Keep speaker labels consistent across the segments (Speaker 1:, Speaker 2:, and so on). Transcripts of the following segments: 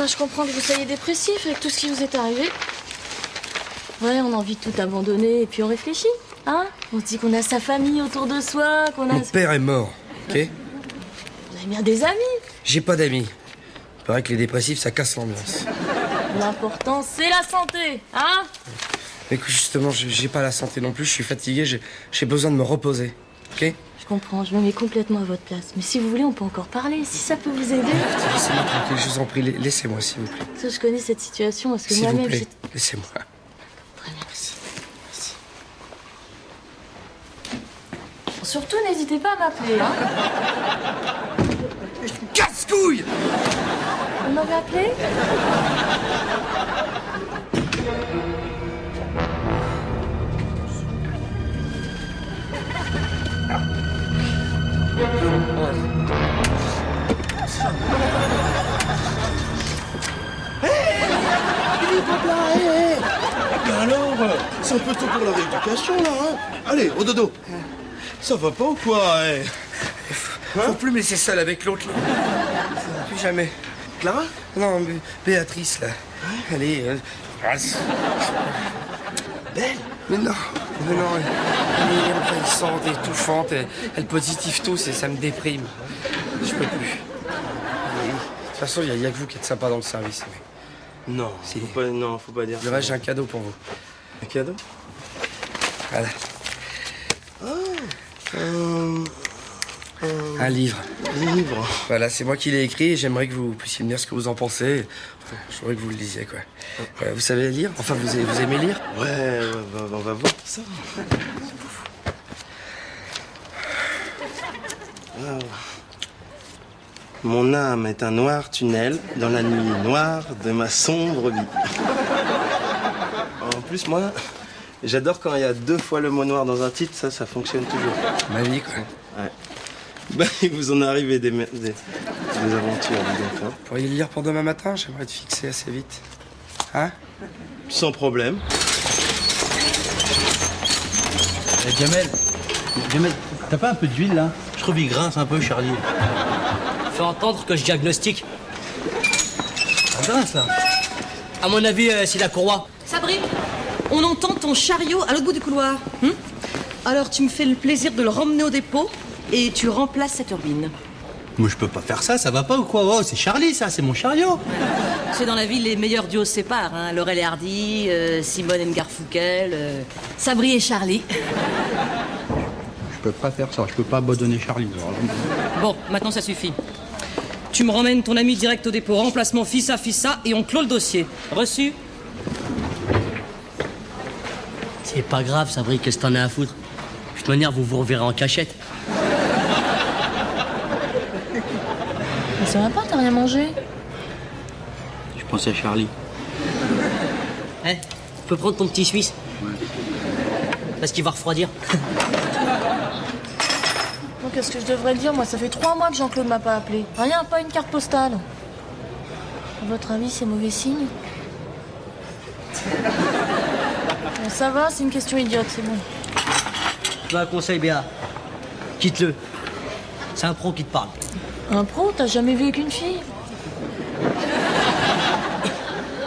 Speaker 1: bah, je comprends que vous soyez dépressif avec tout ce qui vous est arrivé. Ouais, on a envie de tout abandonner et puis on réfléchit, hein. On se dit qu'on a sa famille autour de soi, qu'on a...
Speaker 2: Mon père est mort, ok?
Speaker 1: Vous avez bien des amis.
Speaker 2: J'ai pas d'amis. Il paraît que les dépressifs, ça casse l'ambiance.
Speaker 1: L'important, c'est la santé, hein.
Speaker 2: Mais écoute, justement, j'ai pas la santé non plus, je suis fatigué, j'ai besoin de me reposer, ok?
Speaker 1: Je comprends, je me mets complètement à votre place. Mais si vous voulez, on peut encore parler, si ça peut vous aider.
Speaker 2: Laissez-moi tranquille, je vous en prie, laissez-moi, s'il vous plaît.
Speaker 1: Parce que je connais cette situation, parce que
Speaker 2: S'il vous
Speaker 1: moi-même...
Speaker 2: plaît, laissez-moi.
Speaker 1: Très bien.
Speaker 2: Merci. Merci.
Speaker 1: Surtout, n'hésitez pas à m'appeler, hein.
Speaker 2: Casse-couille!
Speaker 1: Vous m'avez appelé?
Speaker 3: Mais alors, c'est un peu tôt pour la rééducation, là, hein? Allez, au dodo. Ça va pas ou quoi, hein?
Speaker 2: Faut plus me laisser seul avec l'autre, là. Plus jamais.
Speaker 3: Clara?
Speaker 2: Non, Béatrice, là. Allez,
Speaker 3: Belle?
Speaker 2: Mais non, elle est envahissante, étouffante, elle positive tout, ça me déprime. Je peux plus. De toute façon, il y a que vous qui êtes sympa dans le service. Mais
Speaker 3: Non,
Speaker 2: Si.
Speaker 3: faut pas dire
Speaker 2: le reste, j'ai un cadeau pour vous.
Speaker 3: Un cadeau?
Speaker 2: Voilà. Un livre.
Speaker 3: Livre.
Speaker 2: Voilà, c'est moi qui l'ai écrit et j'aimerais que vous puissiez me dire ce que vous en pensez. Je voudrais que vous le lisiez, quoi. Vous savez lire? Enfin, vous aimez lire?
Speaker 3: Ouais, on va voir ça. Ah. Mon âme est un noir tunnel dans la nuit noire de ma sombre vie. En plus, moi, j'adore quand il y a 2 fois le mot noir dans un titre, ça fonctionne toujours.
Speaker 2: Ma vie, quoi.
Speaker 3: Ouais. Bah, il vous en arrive des aventures, dis donc, hein.
Speaker 2: Vous pourriez le lire pour demain matin? J'aimerais être fixé assez vite. Hein?
Speaker 3: Sans problème.
Speaker 4: Jamel, t'as pas un peu d'huile là? Je trouve qu'il grince un peu, Charlie.
Speaker 5: Fais entendre que je diagnostique.
Speaker 4: Ça grince là.
Speaker 5: À mon avis, c'est la courroie.
Speaker 6: Sabri, on entend ton chariot à l'autre bout du couloir. Alors tu me fais le plaisir de le ramener au dépôt et tu remplaces sa turbine.
Speaker 4: Moi je peux pas faire ça, ça va pas ou quoi? Oh, c'est Charlie ça, c'est mon chariot.
Speaker 6: C'est dans la ville, les meilleurs duos se séparent. Hein. Laurel et Hardy, Simone et Garfunkel, Sabri et Charlie.
Speaker 4: Je peux pas faire ça, je peux pas abandonner Charlie.
Speaker 6: Bon, maintenant ça suffit. Tu me ramènes ton ami direct au dépôt, remplacement fissa, et on clôt le dossier. Reçu?
Speaker 5: C'est pas grave, Sabri, qu'est-ce que t'en as à foutre? De toute manière, vous vous reverrez en cachette.
Speaker 1: Mais ça va pas, t'as rien mangé?
Speaker 4: Je pensais à Charlie.
Speaker 5: Hein? Tu peux prendre ton petit Suisse?
Speaker 4: Ouais.
Speaker 1: Parce qu'il va refroidir. Donc, qu'est-ce que je devrais dire? Moi, ça fait 3 mois que Jean-Claude m'a pas appelé. Rien, pas une carte postale. À votre avis, c'est mauvais signe? Bon, ça va, c'est une question idiote, c'est bon.
Speaker 5: Tu as un conseil, Béa. Quitte-le. C'est un pro qui te parle.
Speaker 1: Un pro? T'as jamais vu qu'une fille?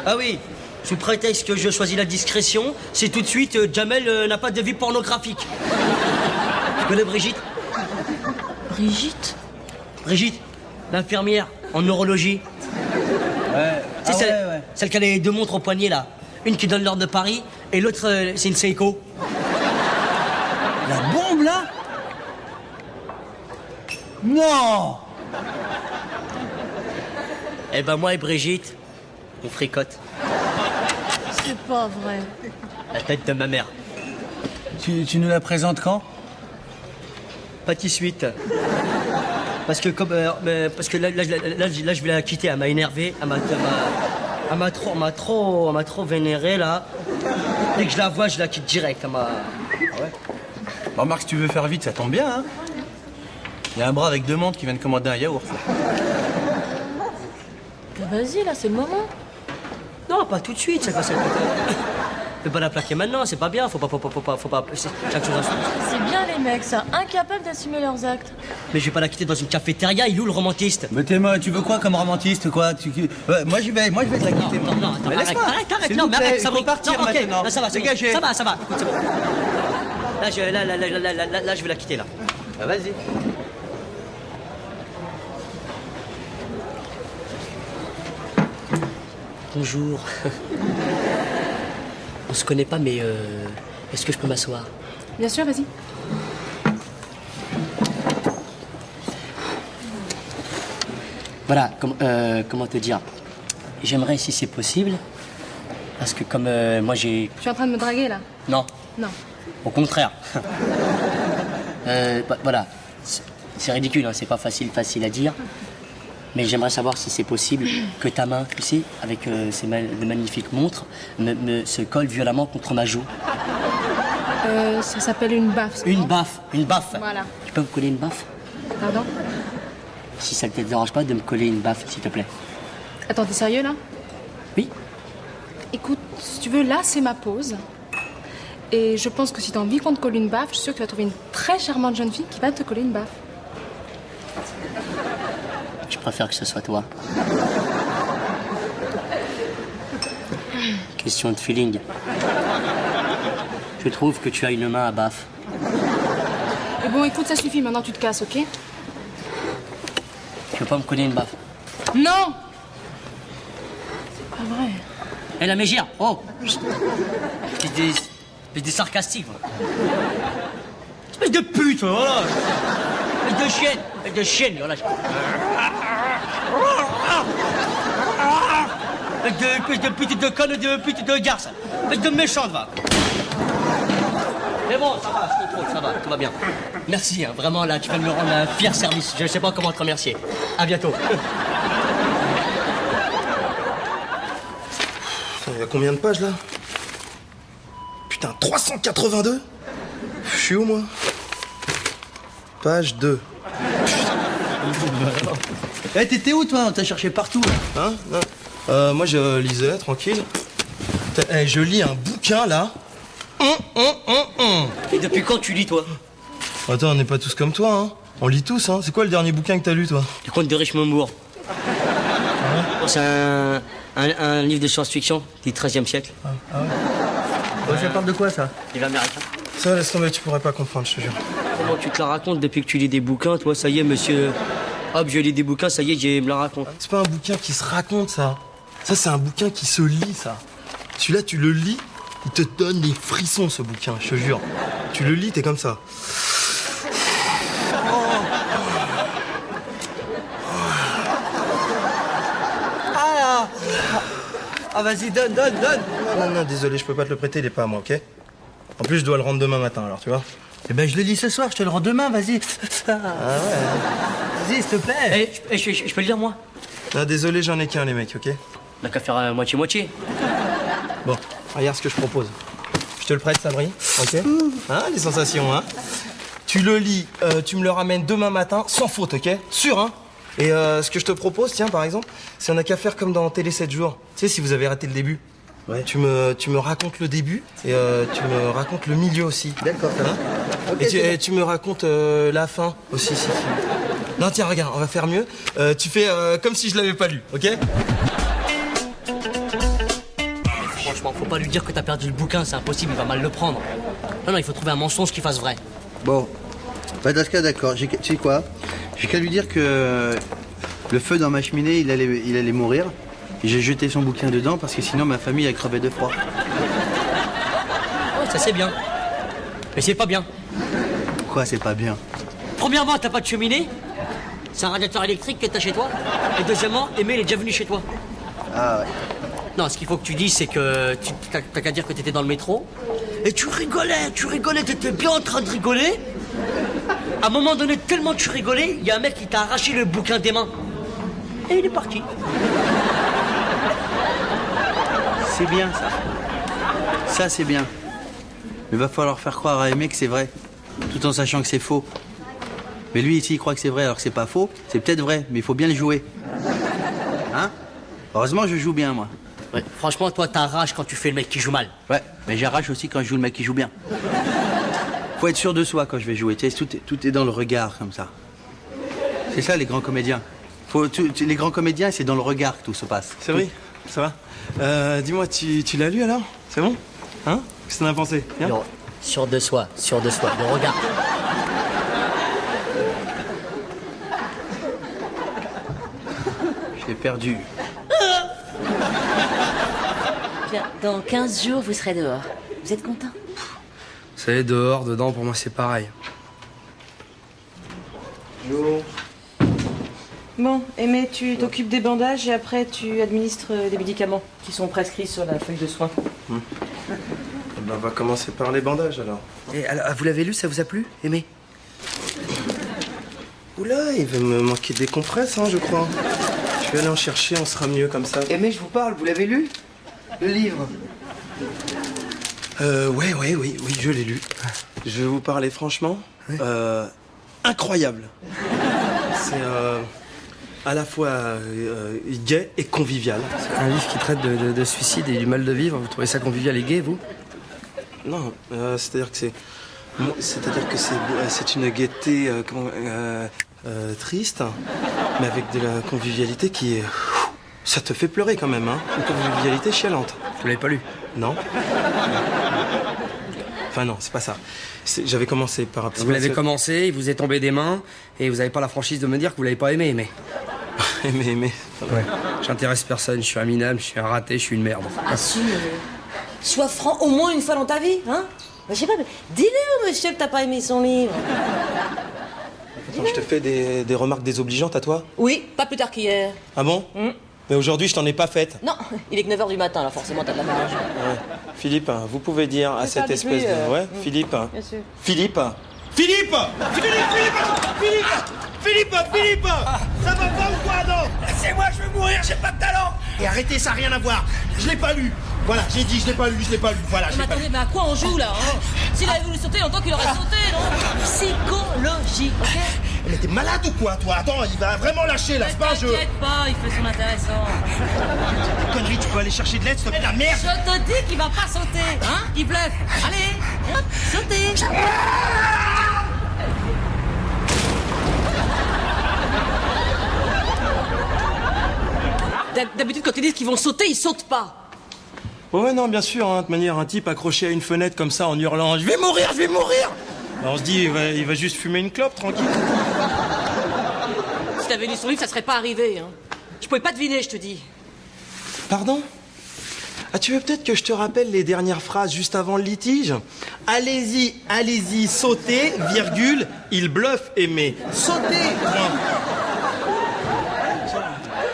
Speaker 5: Ah oui, sous prétexte que je choisis la discrétion, c'est tout de suite Jamel n'a pas de vie pornographique. Tu connais Brigitte?
Speaker 1: Brigitte?
Speaker 5: Brigitte, l'infirmière en neurologie.
Speaker 4: Ouais.
Speaker 5: C'est celle qui a les 2 montres au poignet là. Une qui donne l'heure de Paris et l'autre c'est une Seiko.
Speaker 4: La bombe là? Non!
Speaker 5: Eh ben moi et Brigitte, on fricote.
Speaker 1: C'est pas vrai.
Speaker 5: La tête de ma mère.
Speaker 4: Tu nous la présentes quand?
Speaker 5: Pas de suite. Parce que comme parce que là, je vais la quitter. Elle m'a énervé. Elle m'a trop vénéré là. Dès que je la vois, je la quitte direct. Elle m'a...
Speaker 4: Ah ouais. Bon, Marc, si tu veux faire vite, ça tombe bien, hein? Il y a un bras avec 2 montres qui vient de commander un yaourt.
Speaker 1: Bah, vas-y, là, c'est le moment.
Speaker 5: Non, pas tout de suite. Ça va. peux pas la plaquer maintenant, c'est pas bien, faut pas chaque chose à son.
Speaker 1: C'est bien les mecs, ça, incapables d'assumer leurs actes.
Speaker 5: Mais je vais pas la quitter dans une cafétéria, il est où le romantiste?
Speaker 4: Mais tu veux quoi comme romantiste, quoi? Ouais, moi je vais te la quitter.
Speaker 5: Non, attends,
Speaker 4: Mais laisse-moi.
Speaker 5: arrête,
Speaker 4: S'il
Speaker 5: non,
Speaker 4: vous
Speaker 5: mais
Speaker 4: plaît,
Speaker 5: arrête,
Speaker 4: il
Speaker 5: ça
Speaker 4: faut partir
Speaker 5: non, ok,
Speaker 4: maintenant.
Speaker 5: non, ça va,
Speaker 4: Dégagez.
Speaker 5: ça va, écoute, c'est bon. Là, je vais la quitter, là.
Speaker 4: Ah, vas-y.
Speaker 5: Bonjour. On se connaît pas, mais est-ce que je peux m'asseoir?
Speaker 7: Bien sûr, vas-y.
Speaker 5: Voilà, comment te dire? J'aimerais, si c'est possible, parce que comme moi j'ai...
Speaker 7: Tu es en train de me draguer, là?
Speaker 5: Non,
Speaker 7: Non.
Speaker 5: au contraire. Voilà, c'est ridicule, hein, c'est pas facile à dire. Mais j'aimerais savoir si c'est possible que ta main, tu sais, avec de magnifiques montres, se colle violemment contre ma joue.
Speaker 7: Ça s'appelle une baffe.
Speaker 5: Une baffe.
Speaker 7: Voilà.
Speaker 5: Tu peux me coller une baffe?
Speaker 7: Pardon?
Speaker 5: Si ça ne te dérange pas de me coller une baffe, s'il te plaît.
Speaker 7: Attends, t'es sérieux, là?
Speaker 5: Oui?
Speaker 7: Écoute, si tu veux, là, c'est ma pause. Et je pense que si t'as envie qu'on te colle une baffe, je suis sûre que tu vas trouver une très charmante jeune fille qui va te coller une baffe.
Speaker 5: Je préfère que ce soit toi. Question de feeling. Je trouve que tu as une main à baffe.
Speaker 7: Et bon, écoute, ça suffit, maintenant tu te casses, ok?
Speaker 5: Tu veux pas me coller une baffe?
Speaker 7: Non! C'est pas vrai.
Speaker 5: Hé, la mégère, oh! Espèce de sarcastique, voilà. Espèce de pute, voilà! Espèce de chienne, voilà. Espèce de pute de conne, de pute de garce. Espèce de méchante, va. Mais bon, ça va, je contrôle, ça va, tout va bien. Merci, hein, vraiment, là, tu vas me rendre un fier service. Je ne sais pas comment te remercier. À bientôt.
Speaker 3: Il y a combien de pages, là? Putain, 382? Je suis où, moi? Page 2.
Speaker 4: Eh, t'étais où, toi? On t'a cherché partout, là.
Speaker 3: Hein? Non. Moi, je lisais, tranquille. Eh, je lis un bouquin, là.
Speaker 5: Et depuis quand tu lis, toi?
Speaker 3: Attends, on n'est pas tous comme toi, hein. On lit tous, hein. C'est quoi le dernier bouquin que t'as lu, toi?
Speaker 5: Le conte de Richmond Moore. C'est un livre de science-fiction du XIIIe siècle.
Speaker 4: Ça parle de quoi, ça?
Speaker 5: Livre américain.
Speaker 3: Ça, laisse tomber, tu pourrais pas comprendre, je te jure.
Speaker 5: Comment tu te la racontes depuis que tu lis des bouquins, toi? Ça y est, monsieur. Hop, je lis des bouquins, ça y est, je me la raconte.
Speaker 3: C'est pas un bouquin qui se raconte, ça. Ça, c'est un bouquin qui se lit, ça. Celui-là, tu le lis, il te donne des frissons, ce bouquin, je te jure. Tu le lis, t'es comme ça.
Speaker 4: Ah, vas-y, donne.
Speaker 3: Non, désolé, je peux pas te le prêter, il est pas à moi, ok? En plus, je dois le rendre demain matin, alors, tu vois?
Speaker 4: Eh ben, je le lis ce soir, je te le rends demain, vas-y.
Speaker 3: Ah ouais?
Speaker 4: Vas-y, s'il te plaît.
Speaker 5: Je peux le lire, moi?
Speaker 3: Non, désolé, j'en ai qu'un, les mecs, ok?
Speaker 5: On a qu'à faire moitié-moitié.
Speaker 3: Bon, regarde ce que je propose. Je te le prête, Sabri, ok? Hein, les sensations, hein? Tu le lis, tu me le ramènes demain matin, sans faute, ok? Sûr, hein? Et ce que je te propose, tiens, par exemple, c'est on a qu'à faire comme dans Télé 7 jours. Tu sais, si vous avez raté le début. Ouais. Tu me racontes le début et tu me racontes le milieu aussi.
Speaker 4: D'accord, ça va.
Speaker 3: Okay, et tu me racontes la fin aussi, si. Non, tiens, regarde, on va faire mieux. Tu fais comme si je l'avais pas lu, ok?
Speaker 5: Franchement, faut pas lui dire que t'as perdu le bouquin, c'est impossible, il va mal le prendre. Non, il faut trouver un mensonge qui fasse vrai.
Speaker 8: Bon, bah dans ce cas, d'accord. Tu sais quoi? J'ai qu'à lui dire que le feu dans ma cheminée, il allait mourir. Et j'ai jeté son bouquin dedans parce que sinon ma famille elle crevait de froid.
Speaker 5: Ouais, ça c'est bien. Mais c'est pas bien.
Speaker 8: Quoi, c'est pas bien?
Speaker 5: Premièrement, t'as pas de cheminée. C'est un radiateur électrique que t'as chez toi. Et deuxièmement, Aimé il est déjà venu chez toi.
Speaker 8: Ah ouais.
Speaker 5: Non, ce qu'il faut que tu dises, c'est que t'as qu'à dire que t'étais dans le métro. Et tu rigolais, t'étais bien en train de rigoler. À un moment donné, tellement tu rigolais, il y a un mec qui t'a arraché le bouquin des mains. Et il est parti.
Speaker 8: C'est bien ça. Ça c'est bien. Mais va falloir faire croire à Aimé que c'est vrai, tout en sachant que c'est faux. Mais lui ici il croit que c'est vrai alors que c'est pas faux. C'est peut-être vrai, mais il faut bien le jouer. Hein? Heureusement je joue bien moi.
Speaker 5: Ouais, franchement, toi, t'arraches quand tu fais le mec qui joue mal.
Speaker 8: Ouais, mais j'arrache aussi quand je joue le mec qui joue bien. Faut être sûr de soi quand je vais jouer. Tu sais, tout est dans le regard, comme ça. C'est ça, les grands comédiens. Les grands comédiens, c'est dans le regard que tout se passe.
Speaker 3: C'est vrai, ça va. Dis-moi, tu l'as lu alors? C'est bon? Hein? Qu'est-ce que t'en as pensé? Bien?
Speaker 5: Non, sûr de soi, le regard.
Speaker 8: J'ai perdu.
Speaker 1: Bien, dans 15 jours, vous serez dehors. Vous êtes content?
Speaker 2: Vous savez, dehors, dedans, pour moi, c'est pareil.
Speaker 6: Bon, Aimé, tu t'occupes des bandages et après tu administres des médicaments qui sont prescrits sur la feuille de soins.
Speaker 3: Ben, on va commencer par les bandages alors.
Speaker 2: Et alors, vous l'avez lu, ça vous a plu, Aimé?
Speaker 3: Oula, il va me manquer des compresses, hein, je crois. Je vais aller en chercher, on sera mieux comme ça.
Speaker 8: Mais je vous parle, vous l'avez lu? Le livre?
Speaker 3: Oui, je l'ai lu. Je vais vous parler franchement. Incroyable. C'est à la fois gai et convivial.
Speaker 2: C'est un livre qui traite de suicide et du mal de vivre. Vous trouvez ça convivial et gai, vous?
Speaker 3: Non, c'est-à-dire que c'est une gaieté triste, mais avec de la convivialité qui est... Ça te fait pleurer quand même, hein. Une convivialité chialante.
Speaker 2: Vous l'avez pas lu?
Speaker 3: Non. Enfin non, c'est pas ça. J'avais commencé par un petit...
Speaker 2: Vous l'avez commencé, il vous est tombé des mains, et vous avez pas la franchise de me dire que vous l'avez pas aimé, Aimé.
Speaker 3: Aimé.
Speaker 2: Ouais. J'intéresse personne, je suis un minable, je suis un raté, je suis une merde.
Speaker 6: Assume. Sois franc au moins une fois dans ta vie, hein? Bah, je sais pas, mais dis-le, monsieur, que t'as pas aimé son livre.
Speaker 3: Attends, je te fais des remarques désobligeantes à toi?
Speaker 6: Oui, pas plus tard qu'hier.
Speaker 3: Ah bon? Mais aujourd'hui, je t'en ai pas faite.
Speaker 6: Non, il est que 9h du matin, là, forcément, t'as de la marge.
Speaker 3: Ouais. Philippe, vous pouvez dire à cette espèce de... Ouais, Philippe.
Speaker 6: Bien sûr.
Speaker 3: Philippe. Philippe, ça va pas ou quoi, non?
Speaker 9: Laissez-moi, je vais mourir, j'ai pas de talent. Et arrêtez, ça n'a rien à voir. Je l'ai pas lu. Voilà, j'ai dit, je l'ai pas lu. Voilà, je
Speaker 6: Mais
Speaker 9: l'ai pas lu.
Speaker 6: attendez, mais à quoi on joue, là, hein? S'il avait voulu sauter, longtemps qu'il aurait sauté, non? Psychologie, ok?
Speaker 9: Mais t'es malade ou quoi, toi? Attends, il va vraiment lâcher, là, c'est pas un jeu.
Speaker 6: T'inquiète pas, il fait son intéressant.
Speaker 9: Connerie, tu peux aller chercher de l'aide, s'il te plaît, la merde.
Speaker 6: Je te dis qu'il va pas sauter, hein? Il bluffe. Allez, hop, sautez. D'habitude, quand ils disent qu'ils vont sauter, ils sautent pas.
Speaker 3: Ouais, non, bien sûr, hein, de manière, un type accroché à une fenêtre comme ça en hurlant « Je vais mourir !» bah, on se dit, il va juste fumer une clope, tranquille.
Speaker 6: Si t'avais lu son livre, ça serait pas arrivé, hein. Je pouvais pas deviner, je te dis.
Speaker 3: Pardon? Ah, tu veux peut-être que je te rappelle les dernières phrases juste avant le litige? Allez-y, sautez, virgule, il bluffe, Aimé. Sautez, point.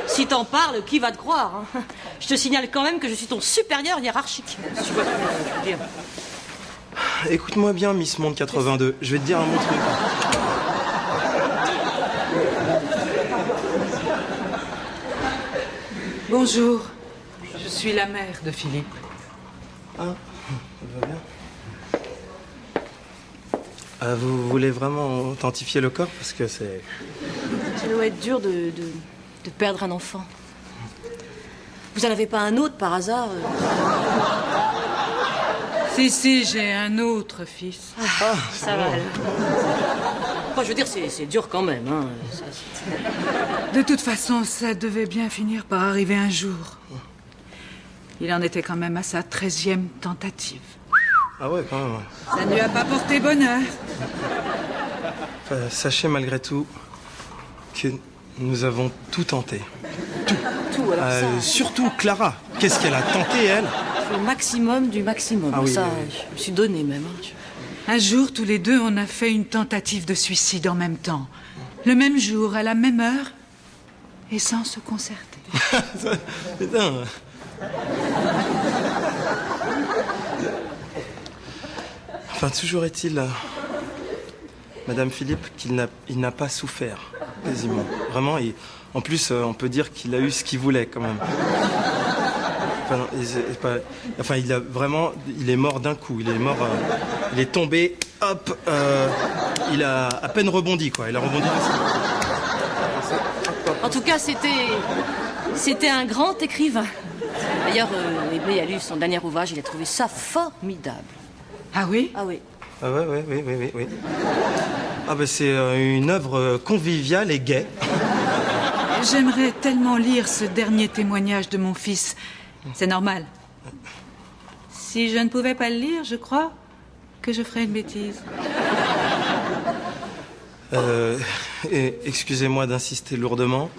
Speaker 6: Si t'en parles, qui va te croire, hein? Je te signale quand même que je suis ton supérieur hiérarchique. Si tu vois ce que je veux dire.
Speaker 3: Écoute-moi bien, Miss Monde 82, je vais te dire un bon truc.
Speaker 10: Bonjour, je suis la mère de Philippe.
Speaker 3: Ah, ça va bien. Vous voulez vraiment authentifier le corps? Parce que c'est...
Speaker 6: Ça doit être dur de perdre un enfant. Vous en avez pas un autre par hasard?
Speaker 10: Si, j'ai un autre fils.
Speaker 6: Ça va. Enfin, je veux dire, c'est dur quand même, hein.
Speaker 10: De toute façon, ça devait bien finir par arriver un jour. Il en était quand même à sa 13e tentative.
Speaker 3: Ah ouais, quand même, ouais.
Speaker 10: Ça ne lui a pas porté bonheur.
Speaker 3: Enfin, sachez malgré tout que nous avons tout tenté.
Speaker 6: Tout, alors ça...
Speaker 3: Surtout Clara. Qu'est-ce qu'elle a tenté, elle?
Speaker 6: Le maximum du maximum.
Speaker 3: Ah oui,
Speaker 6: ça,
Speaker 3: oui.
Speaker 6: je me suis donné même. Hein.
Speaker 10: Un jour, tous les deux, on a fait une tentative de suicide en même temps. Le même jour, à la même heure, et sans se concerter.
Speaker 3: Putain. Enfin, toujours est-il, Madame Philippe, qu'il n'a pas souffert, quasiment. Vraiment, en plus, on peut dire qu'il a eu ce qu'il voulait, quand même. Enfin, il a vraiment... Il est mort d'un coup. Il est mort... il est tombé, hop... il a à peine rebondi, quoi. Il a rebondi...
Speaker 6: En tout cas, c'était C'était un grand écrivain. D'ailleurs, Aimé a lu son dernier ouvrage, il a trouvé ça formidable.
Speaker 10: Ah oui?
Speaker 6: Ah oui.
Speaker 3: Ah oui. Ah ben c'est une œuvre conviviale et gaie.
Speaker 10: J'aimerais tellement lire ce dernier témoignage de mon fils. C'est normal. Si je ne pouvais pas le lire, je crois que je ferais une bêtise.
Speaker 3: Excusez-moi d'insister lourdement,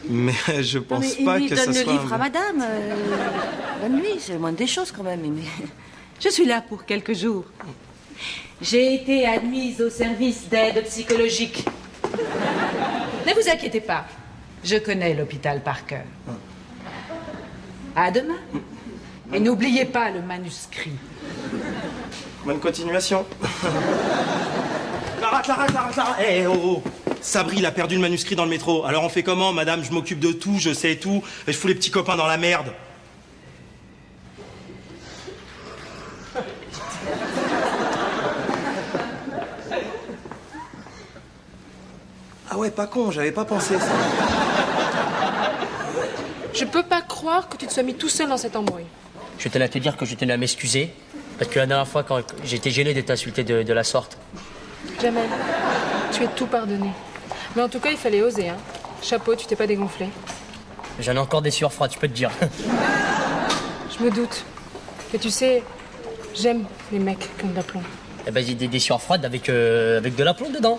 Speaker 3: mais je pense pas que ça soit...
Speaker 6: donne le livre à madame. Bonne nuit, c'est le moindre des choses quand même, Aimé.
Speaker 10: Je suis là pour quelques jours. J'ai été admise au service d'aide psychologique. Ne vous inquiétez pas, je connais l'hôpital par cœur. À demain. Et n'oubliez pas le manuscrit.
Speaker 3: Bonne continuation. Clara. Oh. Sabri, il a perdu le manuscrit dans le métro. Alors on fait comment, madame? Je m'occupe de tout, je sais tout, et je fous les petits copains dans la merde. Ah ouais, pas con, j'avais pas pensé ça.
Speaker 7: Je peux pas croire que tu te sois mis tout seul dans cette embrouille.
Speaker 5: Je tenais à te dire que je tenais à m'excuser. Parce que la dernière fois, quand j'étais gêné d'être insulté de la sorte.
Speaker 7: Jamel, tu es tout pardonné. Mais en tout cas, il fallait oser, hein. Chapeau, tu t'es pas dégonflé.
Speaker 5: J'en ai encore des sueurs froides, je peux te dire.
Speaker 7: Je me doute. Mais tu sais, j'aime les mecs comme d'aplomb.
Speaker 5: Eh ben, j'ai des sueurs froides avec de l'aplomb dedans.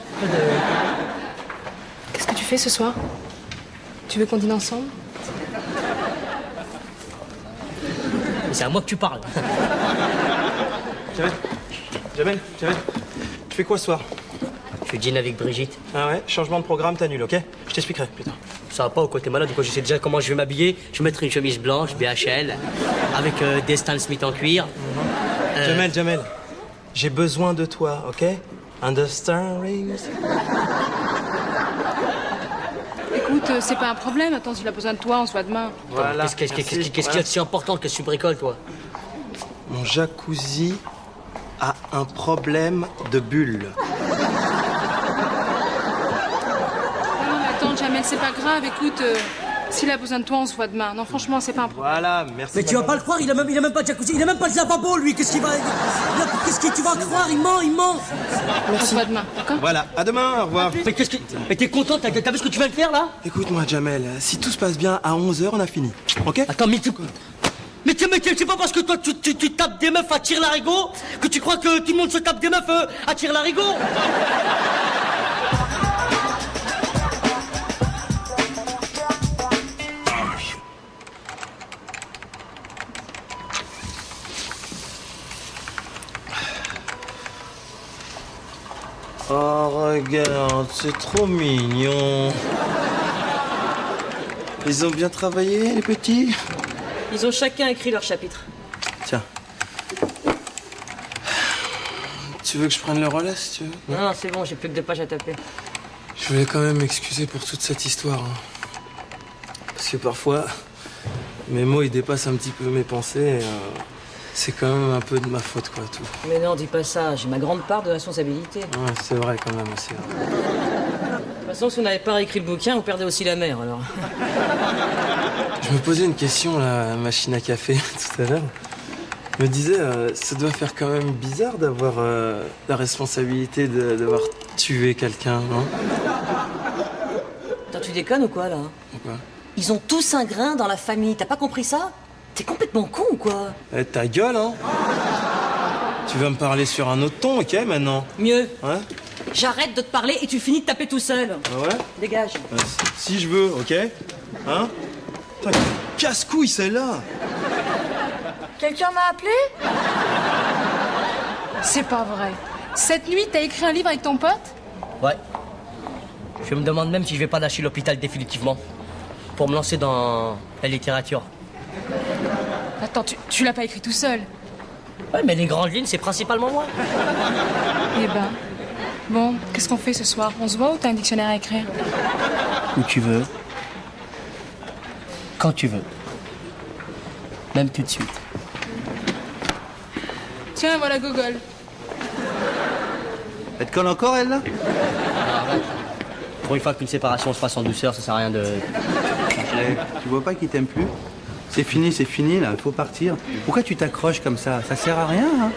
Speaker 7: Qu'est-ce que tu fais ce soir? Tu veux qu'on dîne ensemble?
Speaker 5: C'est à moi que tu parles.
Speaker 3: Jamel, tu fais quoi ce soir?
Speaker 5: Je dîne avec Brigitte.
Speaker 3: Ah ouais, changement de programme, t'annules, ok? Je t'expliquerai plus tard.
Speaker 5: Ça va pas au côté malade, du coup je sais déjà comment je vais m'habiller. Je vais mettre une chemise blanche, BHL, avec des Stan Smith en cuir.
Speaker 3: Jamel, j'ai besoin de toi, ok? Understand, Rings?
Speaker 7: Écoute, c'est pas un problème. Attends, s'il a besoin de toi, on se voit demain.
Speaker 3: Voilà.
Speaker 5: Qu'est-ce qu'il y a de si important? Qu'est-ce que tu bricoles, toi?
Speaker 3: Mon jacuzzi a un problème de bulle.
Speaker 7: Non, mais attends, Jamel, c'est pas grave. Écoute, s'il a besoin de toi, on se voit demain. Non, franchement, c'est pas un problème.
Speaker 3: Voilà, merci.
Speaker 5: Mais tu vas pas le croire, il a même pas de jacuzzi, il a même pas de lavabo, lui. Qu'est-ce qu'il va... Qu'est-ce que tu vas croire? Il ment.
Speaker 7: On se voit demain, d'accord?
Speaker 3: Voilà, à demain, au revoir.
Speaker 5: Mais qu'est-ce que... Mais t'es content? T'as vu ce que tu viens de faire, là?
Speaker 3: Écoute-moi, Jamel, si tout se passe bien, à 11h, on a fini, ok?
Speaker 5: Attends, mais c'est pas parce que toi, tu tapes des meufs à tire-larigot que tu crois que tout le monde se tape des meufs à tire-larigot?
Speaker 3: Oh, regarde, c'est trop mignon. Ils ont bien travaillé, les petits?
Speaker 6: Ils ont chacun écrit leur chapitre.
Speaker 3: Tiens. Tu veux que je prenne le relais, si tu veux?
Speaker 6: Non, c'est bon, j'ai plus que 2 pages à taper.
Speaker 2: Je voulais quand même m'excuser pour toute cette histoire. Parce que parfois, mes mots, ils dépassent un petit peu mes pensées. Et, c'est quand même un peu de ma faute, quoi, tout.
Speaker 6: Mais non, dis pas ça, j'ai ma grande part de responsabilité.
Speaker 2: Ouais, c'est vrai, quand même, c'est vrai.
Speaker 6: De toute façon, si on n'avait pas réécrit le bouquin, on perdait aussi la mer, alors.
Speaker 2: Je me posais une question, là, à la machine à café, tout à l'heure. Je me disais, ça doit faire quand même bizarre d'avoir la responsabilité d'avoir tué quelqu'un, non?
Speaker 6: Attends, tu déconnes ou quoi, là?
Speaker 2: Pourquoi?
Speaker 6: Ils ont tous un grain dans la famille, t'as pas compris ça? T'es complètement con ou quoi?
Speaker 3: Eh, ta gueule, hein? Tu vas me parler sur un autre ton, ok, maintenant?
Speaker 6: Mieux.
Speaker 3: Ouais?
Speaker 6: J'arrête de te parler et tu finis de taper tout seul.
Speaker 3: Ah ouais?
Speaker 6: Dégage.
Speaker 3: Si je veux, ok? Hein? Putain, casse-couille, celle-là!
Speaker 1: Quelqu'un m'a appelé?
Speaker 7: C'est pas vrai. Cette nuit, t'as écrit un livre avec ton pote?
Speaker 5: Ouais. Je me demande même si je vais pas lâcher l'hôpital définitivement. Pour me lancer dans la littérature.
Speaker 7: Attends, tu l'as pas écrit tout seul?
Speaker 5: Ouais, mais les grandes lignes, c'est principalement moi.
Speaker 7: Eh ben... Bon, qu'est-ce qu'on fait ce soir? On se voit ou t'as un dictionnaire à écrire?
Speaker 5: Où tu veux. Quand tu veux. Même tout de suite.
Speaker 7: Tiens, voilà Gogol.
Speaker 8: Elle te colle encore, elle, là?
Speaker 5: Pour une fois qu'une séparation se passe en douceur, ça sert à rien de...
Speaker 8: Tu vois pas qu'il t'aime plus? C'est fini là, il faut partir. Pourquoi tu t'accroches comme ça? Ça sert à rien, hein?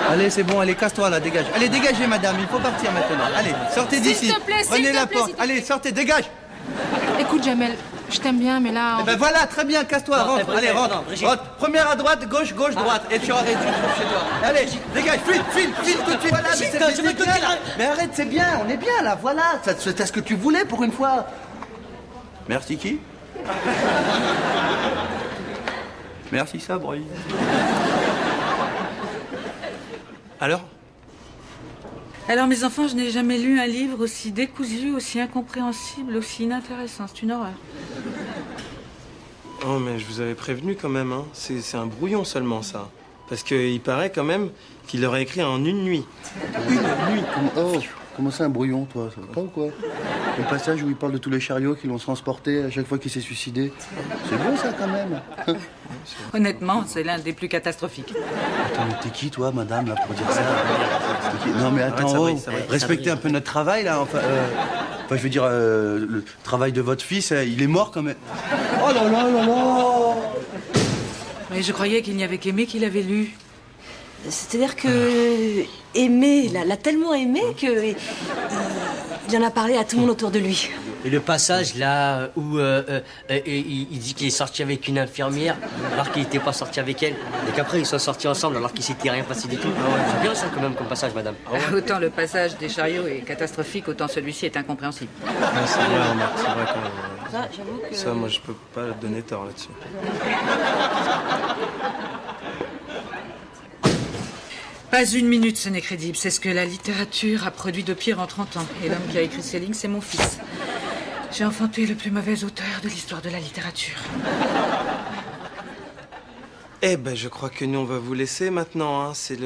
Speaker 8: Allez, c'est bon, allez, casse-toi là, dégage. Allez, dégagez, madame, il faut partir maintenant. Allez, sortez d'ici.
Speaker 7: S'il te plaît,
Speaker 8: Prenez la
Speaker 7: s'il te
Speaker 8: porte.
Speaker 7: plaît.
Speaker 8: Allez, sortez, dégage.
Speaker 7: Écoute, Jamel, je t'aime bien, mais là...
Speaker 8: Eh ben voilà, très bien, casse-toi,
Speaker 5: Non,
Speaker 8: rentre.
Speaker 5: Brigitte,
Speaker 8: Allez, rentre.
Speaker 5: non, Brigitte.
Speaker 8: Rentre. Première à droite, gauche, droite. Et tu rentres chez toi. Allez, dégage, file tout de suite. Voilà, mais
Speaker 5: Brigitte,
Speaker 8: c'est
Speaker 5: je veux te
Speaker 8: bien,
Speaker 5: dire-
Speaker 8: là. Mais arrête, c'est bien, on est bien là, voilà. C'était ce que tu voulais pour une fois. Merci qui? Merci Sabri.
Speaker 3: Alors?
Speaker 10: Alors, mes enfants, je n'ai jamais lu un livre aussi décousu, aussi incompréhensible, aussi inintéressant. C'est une horreur.
Speaker 3: Oh, mais je vous avais prévenu quand même, hein. C'est un brouillon seulement, ça. Parce qu'il paraît quand même qu'il l'aurait écrit en une nuit.
Speaker 8: Une nuit. Comment ça, un brouillon, toi? Ça va pas ou quoi? Le passage où il parle de tous les chariots qui l'ont transporté à chaque fois qu'il s'est suicidé. C'est bon, ça, quand même.
Speaker 10: Honnêtement, c'est l'un des plus catastrophiques.
Speaker 8: Attends, mais t'es qui, toi, madame, là, pour dire ça? T'es qui? Non, mais attends,
Speaker 3: Sabri,
Speaker 8: oh,
Speaker 3: Sabri.
Speaker 8: respectez un peu notre travail, là. Enfin, je veux dire, le travail de votre fils, il est mort, quand même. Oh là là là là!
Speaker 10: Mais je croyais qu'il n'y avait qu'Aimé qui l'avait lu.
Speaker 6: C'est-à-dire que Aimé l'a tellement aimé que il en a parlé à tout le monde autour de lui.
Speaker 5: Et le passage là où il dit qu'il est sorti avec une infirmière alors qu'il n'était pas sorti avec elle. Et qu'après ils sont sortis ensemble alors qu'il s'était rien passé du tout. C'est bien ça quand même comme passage, madame.
Speaker 10: Autant le passage des chariots est catastrophique, autant celui-ci est incompréhensible.
Speaker 3: Ouais, c'est vrai, remarque, c'est vrai quand même.
Speaker 6: Ça, j'avoue que...
Speaker 3: Ça, moi, je peux pas donner tort là-dessus.
Speaker 10: Pas une minute, ce n'est crédible. C'est ce que la littérature a produit de pire en 30 ans. Et l'homme qui a écrit ces lignes, c'est mon fils. J'ai enfanté le plus mauvais auteur de l'histoire de la littérature.
Speaker 3: Eh ben, je crois que nous, on va vous laisser maintenant, hein. C'est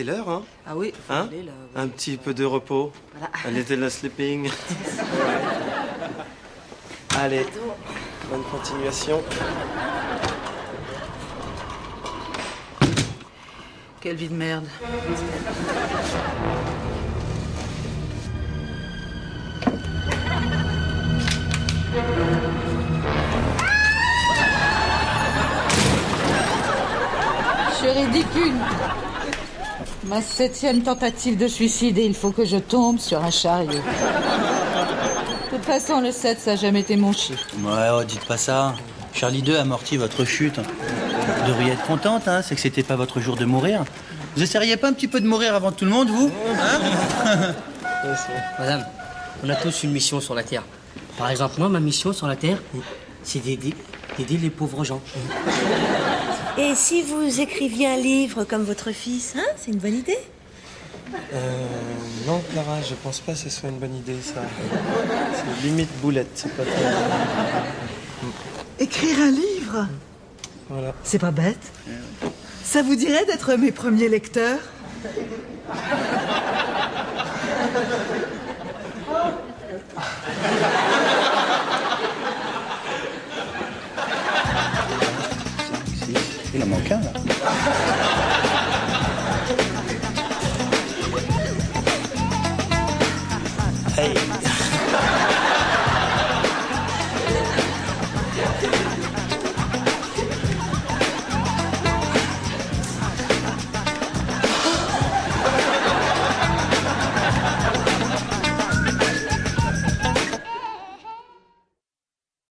Speaker 3: l'heure, hein.
Speaker 6: Ah oui, faut
Speaker 3: Hein?
Speaker 6: aller, là.
Speaker 3: Un petit peu de repos.
Speaker 6: Voilà.
Speaker 3: A little sleeping. Allez, bonne continuation.
Speaker 10: Quelle vie de merde. Je suis ridicule. Ma 7e tentative de suicide et il faut que je tombe sur un chariot. De toute façon, le 7, ça n'a jamais été mon chiffre.
Speaker 8: Ouais, oh, dites pas ça. Charlie 2 a amorti votre chute. Vous devriez être contente, hein. C'est que c'était pas votre jour de mourir. Vous essayeriez pas un petit peu de mourir avant tout le monde, vous? Hein?
Speaker 5: Madame, on a tous une mission sur la Terre. Par exemple, moi, ma mission sur la Terre, c'est d'aider les pauvres gens.
Speaker 11: Et si vous écriviez un livre comme votre fils, hein? C'est une bonne idée.
Speaker 3: Non, Clara, je pense pas que ce soit une bonne idée, ça. C'est limite boulette, c'est pas très...
Speaker 12: Écrire un livre?
Speaker 3: Voilà.
Speaker 12: C'est pas bête. Ça vous dirait d'être mes premiers lecteurs?
Speaker 8: Il en manque un, là.
Speaker 5: Hey.